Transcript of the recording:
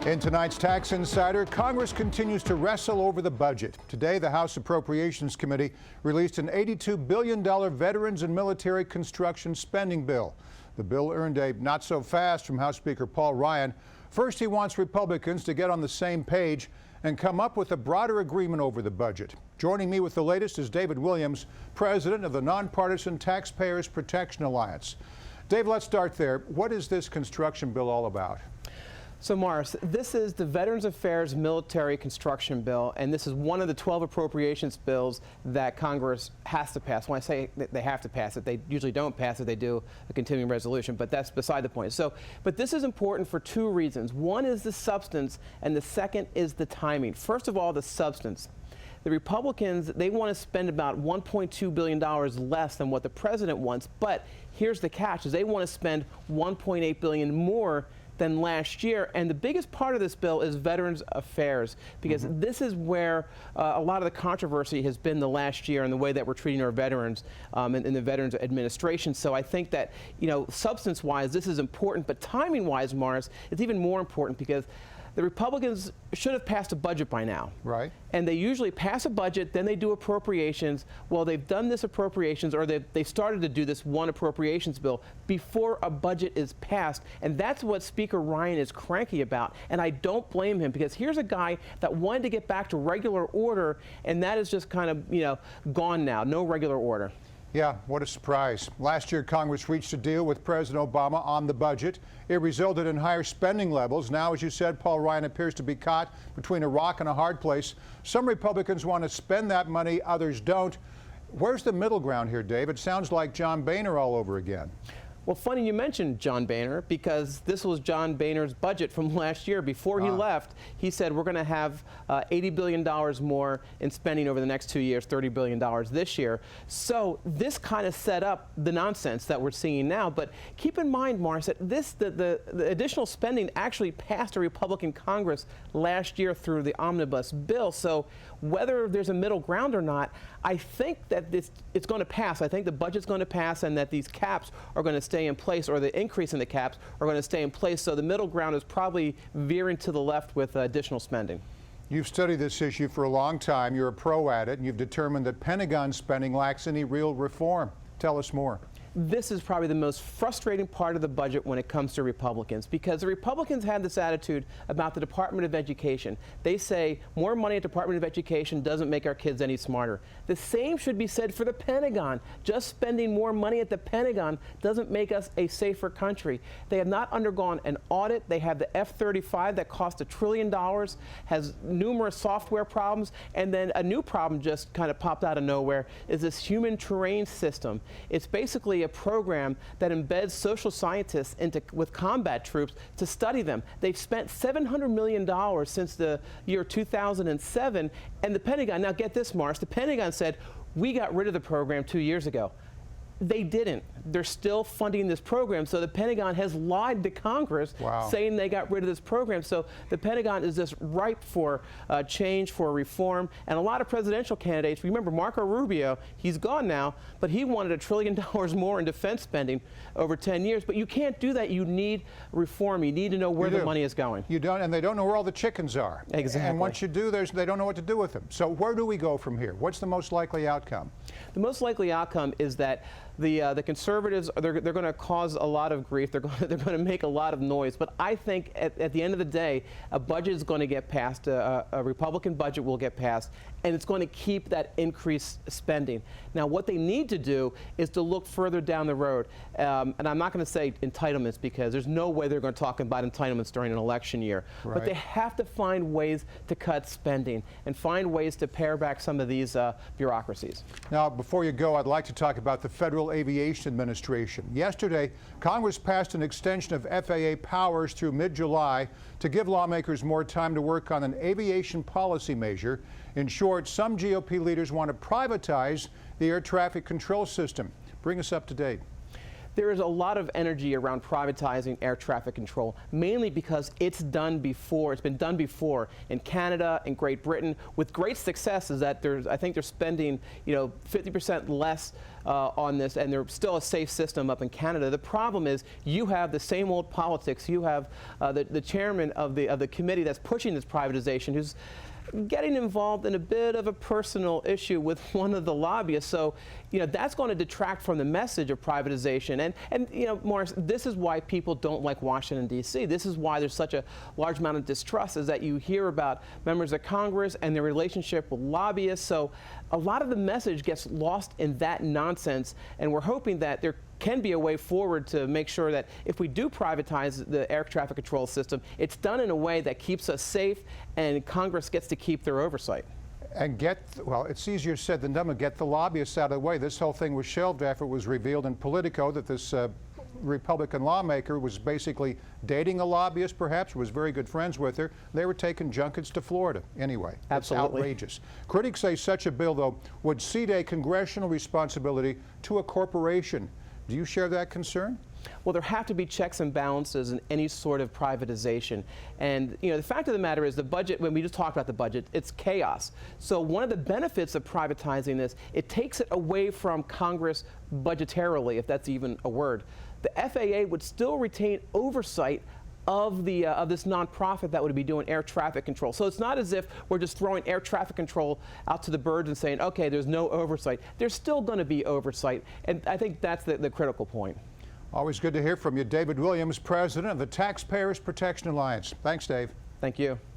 In tonight's Tax Insider, Congress continues to wrestle over the budget. Today, the House Appropriations Committee released an $82 billion veterans and military construction spending bill. The bill earned a not so fast from House Speaker Paul Ryan. First, he wants Republicans to get on the same page and come up with a broader agreement over the budget. Joining me with the latest is David Williams, president of the nonpartisan Taxpayers Protection Alliance. Dave, let's start there. What is this construction bill all about? So, Morris, this is the Veterans Affairs Military Construction Bill, and this is one of the 12 appropriations bills that Congress has to pass. When I say they have to pass it, they usually don't pass it. They do a continuing resolution, but that's beside the point. But this is important for two reasons. One is the substance, and the second is the timing. First of all, the substance. The Republicans, they want to spend about $1.2 billion less than what the president wants, but here's the catch, is they want to spend $1.8 billion more than last year. And the biggest part of this bill is Veterans Affairs, because this is where a lot of the controversy has been the last year in the way that we're treating our veterans in the Veterans Administration. So I think that, you know, substance-wise, this is important, but timing-wise, Morris, it's even more important because the Republicans should have passed a budget by now. Right. And they usually pass a budget, then they do appropriations. Well, they've done this appropriations, or they started to do this one appropriations bill before a budget is passed. And that's what Speaker Ryan is cranky about. And I don't blame him, because here's a guy that wanted to get back to regular order, and that is just kind of, you know, gone now. No regular order. Yeah, what a surprise. Last year, Congress reached a deal with President Obama on the budget. It resulted in higher spending levels. Now, as you said, Paul Ryan appears to be caught between a rock and a hard place. Some Republicans want to spend that money, others don't. Where's the middle ground here, Dave? It sounds like John Boehner all over again. Well, funny you mentioned John Boehner, because this was John Boehner's budget from last year. Before he left, he said we're going to have $80 billion more in spending over the next 2 years, $30 billion this year. So this kind of set up the nonsense that we're seeing now. But keep in mind, Morris, that the additional spending actually passed a Republican Congress last year through the omnibus bill. So whether there's a middle ground or not, I think that it's going to pass. I think the budget's going to pass, and that these caps are going to stay in place, or the increase in the caps are going to stay in place. So the middle ground is probably veering to the left with additional spending. You've studied this issue for a long time. You're a pro at it, and you've determined that Pentagon spending lacks any real reform. Tell us more. This is probably the most frustrating part of the budget when it comes to Republicans, because the Republicans have this attitude about the Department of Education. They say more money at Department of Education doesn't make our kids any smarter. The same should be said for the Pentagon. Just spending more money at the Pentagon doesn't make us a safer country. They have not undergone an audit. They have the F-35 that cost $1 trillion, has numerous software problems, and then a new problem just kind of popped out of nowhere is this human terrain system. It's basically a program that embeds social scientists with combat troops to study them. They've spent $700 million since the year 2007, and the Pentagon, now get this, Morris, the Pentagon said, we got rid of the program 2 years ago. They didn't. They're still funding this program. So the Pentagon has lied to Congress, saying they got rid of this program. So the Pentagon is just ripe for change, for reform. And a lot of presidential candidates, remember Marco Rubio, he's gone now, but he wanted $1 trillion more in defense spending over 10 years. But you can't do that. You need reform. You need to know where the money is going. You don't, and they don't know where all the chickens are. Exactly. And once you do, they don't know what to do with them. So where do we go from here? What's the most likely outcome? The most likely outcome is that the conservatives, they're going to cause a lot of grief. They're going to make a lot of noise. But I think at the end of the day, a budget is going to get passed. A Republican budget will get passed, and it's going to keep that increased spending. Now, what they need to do is to look further down the road. And I'm not going to say entitlements, because there's no way they're going to talk about entitlements during an election year. Right. But they have to find ways to cut spending and find ways to pare back some of these bureaucracies. Now, before you go, I'd like to talk about the Federal Aviation Administration. Yesterday, Congress passed an extension of FAA powers through mid-July to give lawmakers more time to work on an aviation policy measure. In short, some GOP leaders want to privatize the air traffic control system. Bring us up to date. There is a lot of energy around privatizing air traffic control, mainly because it's done before. It's been done before in Canada and Great Britain with great success. Is that I think they're spending 50% less on this, and they're still a safe system up in Canada. The problem is you have the same old politics. You have the chairman of the committee that's pushing this privatization, who's getting involved in a bit of a personal issue with one of the lobbyists. So, that's going to detract from the message of privatization. And Morris, this is why people don't like Washington, D.C. This is why there's such a large amount of distrust, is that you hear about members of Congress and their relationship with lobbyists. So a lot of the message gets lost in that nonsense, and we're hoping that there can be a way forward to make sure that if we do privatize the air traffic control system, it's done in a way that keeps us safe and Congress gets to keep their oversight. And well, it's easier said than done, but get the lobbyists out of the way. This whole thing was shelved after it was revealed in Politico that this Republican lawmaker was basically dating a lobbyist, perhaps, was very good friends with her. They were taking junkets to Florida. Anyway, it's outrageous. Critics say such a bill, though, would cede a congressional responsibility to a corporation. Do you share that concern? Well, there have to be checks and balances in any sort of privatization. And, the fact of the matter is the budget, when we just talked about the budget, it's chaos. So one of the benefits of privatizing this, it takes it away from Congress budgetarily, if that's even a word. The FAA would still retain oversight of this nonprofit that would be doing air traffic control. So it's not as if we're just throwing air traffic control out to the birds and saying, okay, there's no oversight. There's still going to be oversight, and I think that's the critical point. Always good to hear from you. David Williams, president of the Taxpayers Protection Alliance. Thanks, Dave. Thank you.